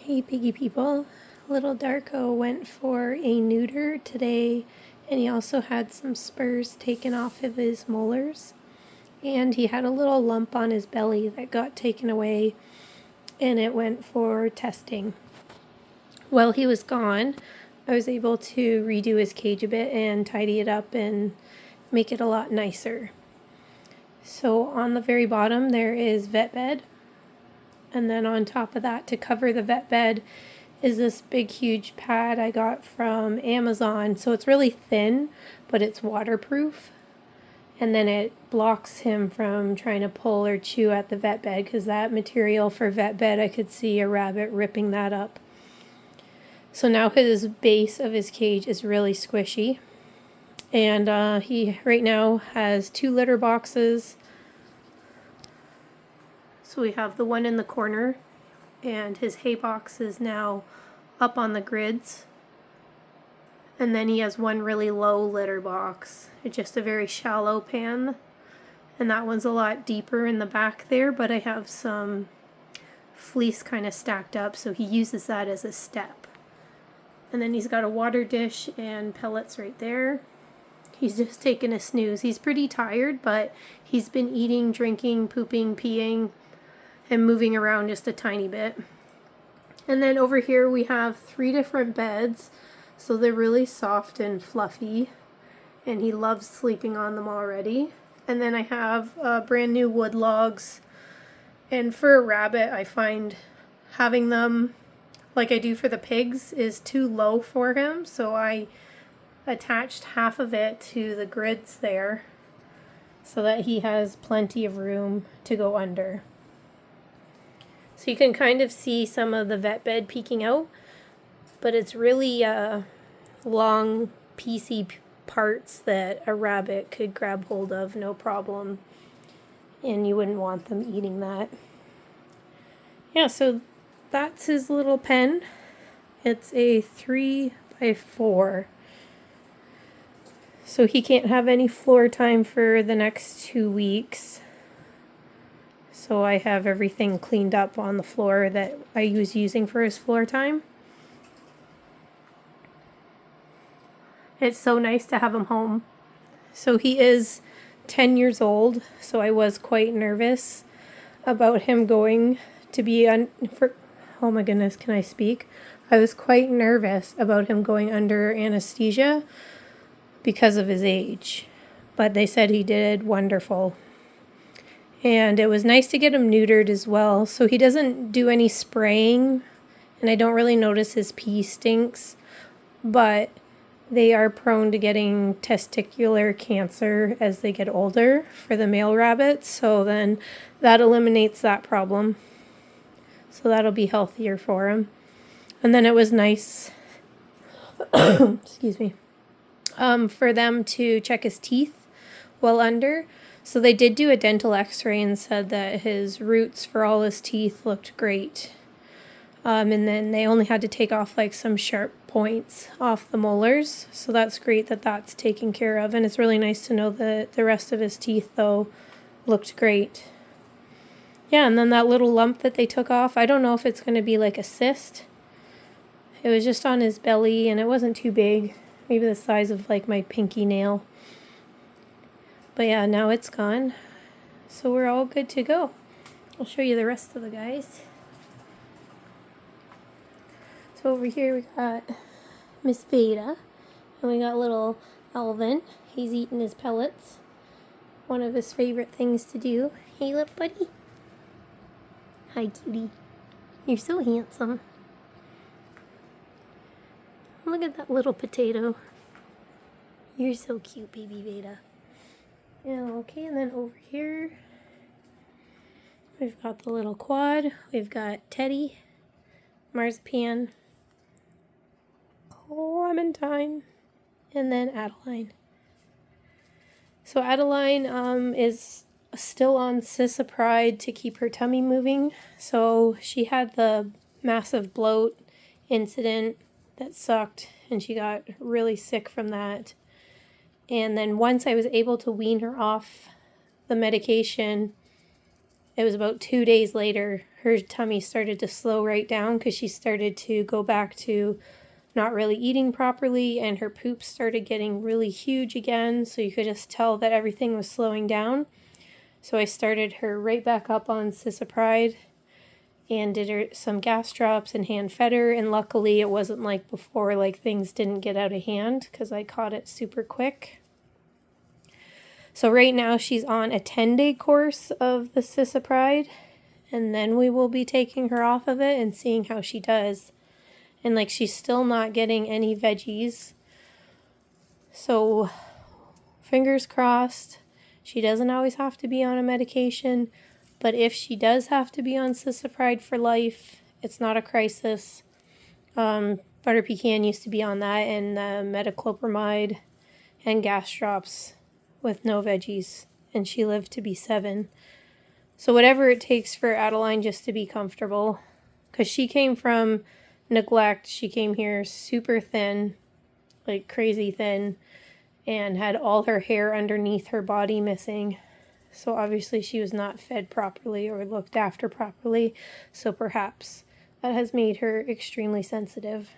Hey piggy people, little Darko went for a neuter today, and he also had some spurs taken off of his molars, and he had a little lump on his belly that got taken away, and it went for testing. While he was gone, I was able to redo his cage a bit and tidy it up and make it a lot nicer. So on the very bottom there is vet bed, and then on top of that, to cover the vet bed, is this big huge pad I got from Amazon. So it's really thin, but it's waterproof, and then it blocks him from trying to pull or chew at the vet bed, because that material for vet bed, I could see a rabbit ripping that up. So now his base of his cage is really squishy, and he right now has 2 litter boxes. So we have the one in the corner, and his hay box is now up on the grids. And then he has one really low litter box. It's just a very shallow pan, and that one's a lot deeper in the back there, but I have some fleece kind of stacked up, so he uses that as a step. And then he's got a water dish and pellets right there. He's just taking a snooze. He's pretty tired, but he's been eating, drinking, pooping, peeing, and moving around just a tiny bit. And then over here we have 3 different beds, so they're really soft and fluffy, and he loves sleeping on them already. And then I have brand new wood logs, and for a rabbit I find having them like I do for the pigs is too low for him, so I attached half of it to the grids there so that he has plenty of room to go under. So you can kind of see some of the vet bed peeking out, but it's really long, piecey parts that a rabbit could grab hold of, no problem, and you wouldn't want them eating that. Yeah, so that's his little pen. It's a 3x4. So he can't have any floor time for the next 2 weeks. So I have everything cleaned up on the floor that I was using for his floor time. It's so nice to have him home. So he is 10 years old, so I was quite nervous about him going to be oh my goodness, can I speak? I was quite nervous about him going under anesthesia because of his age, but they said he did wonderful. And it was nice to get him neutered as well, so he doesn't do any spraying, and I don't really notice his pee stinks, but they are prone to getting testicular cancer as they get older for the male rabbits, so then that eliminates that problem. So that'll be healthier for him. And then it was nice excuse me, for them to check his teeth while under. So they did do a dental x-ray and said that his roots for all his teeth looked great. And then they only had to take off like some sharp points off the molars. So that's great that that's taken care of. And it's really nice to know that the rest of his teeth, though, looked great. Yeah, and then that little lump that they took off, I don't know if it's going to be like a cyst. It was just on his belly, and it wasn't too big. Maybe the size of like my pinky nail. But yeah, now it's gone. So we're all good to go. I'll show you the rest of the guys. So over here we got Miss Veda, and we got little Alvin. He's eating his pellets. One of his favorite things to do. Hey, little buddy. Hi, cutie. You're so handsome. Look at that little potato. You're so cute, baby Veda. Yeah, okay, and then over here, we've got the little quad. We've got Teddy, Marzipan, Clementine, and then Adeline. So Adeline is still on Cisapride to keep her tummy moving. So she had the massive bloat incident that sucked, and she got really sick from that. And then once I was able to wean her off the medication, it was about 2 days later, her tummy started to slow right down because she started to go back to not really eating properly, and her poops started getting really huge again, so you could just tell that everything was slowing down. So I started her right back up on Cisapride and did her some gas drops and hand fed her, and luckily it wasn't like before, like things didn't get out of hand because I caught it super quick. So right now she's on a 10-day course of the Cisapride, and then we will be taking her off of it and seeing how she does. And like, she's still not getting any veggies. So fingers crossed. She doesn't always have to be on a medication, but if she does have to be on Cisapride for life, it's not a crisis. Butter Pecan used to be on that, and metoclopramide and gas drops with no veggies, and she lived to be 7. So whatever it takes for Adeline just to be comfortable, because she came from neglect. She came here super thin, like crazy thin, and had all her hair underneath her body missing. So obviously she was not fed properly or looked after properly. So perhaps that has made her extremely sensitive.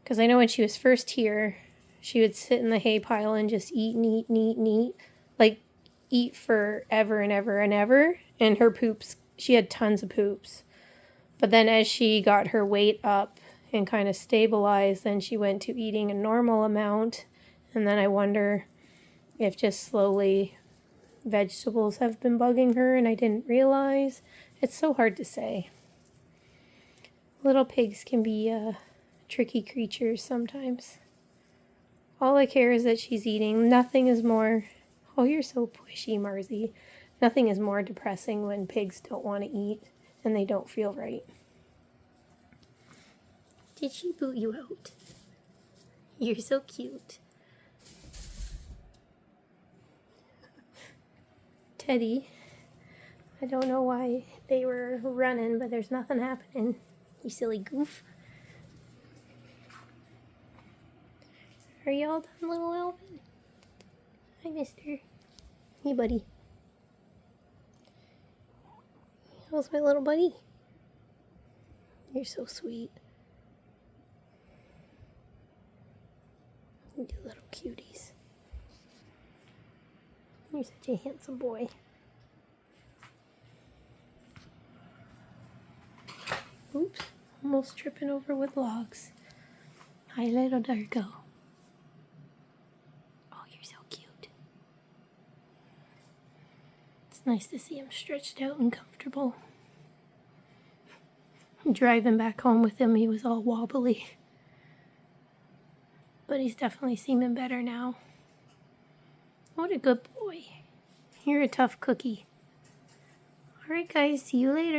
Because I know when she was first here, she would sit in the hay pile and just eat and eat and eat and eat. Like, eat forever and ever and ever. And her poops, she had tons of poops. But then as she got her weight up and kind of stabilized, then she went to eating a normal amount. And then I wonder if just slowly vegetables have been bugging her and I didn't realize. It's so hard to say. Little pigs can be tricky creatures sometimes. All I care is that she's eating. Nothing is more... Oh, you're so pushy, Marzi. Nothing is more depressing when pigs don't want to eat and they don't feel right. Did she boot you out? You're so cute. Teddy, I don't know why they were running, but there's nothing happening. You silly goof. Are you all done, little Alvin? Hi, mister. Hey, buddy. How's my little buddy? You're so sweet. You little cuties. You're such a handsome boy. Oops, almost tripping over with logs. Hi, little Darko. Oh, you're so cute. It's nice to see him stretched out and comfortable. Driving back home with him, he was all wobbly. But he's definitely seeming better now. What a good boy. You're a tough cookie. Alright guys, see you later.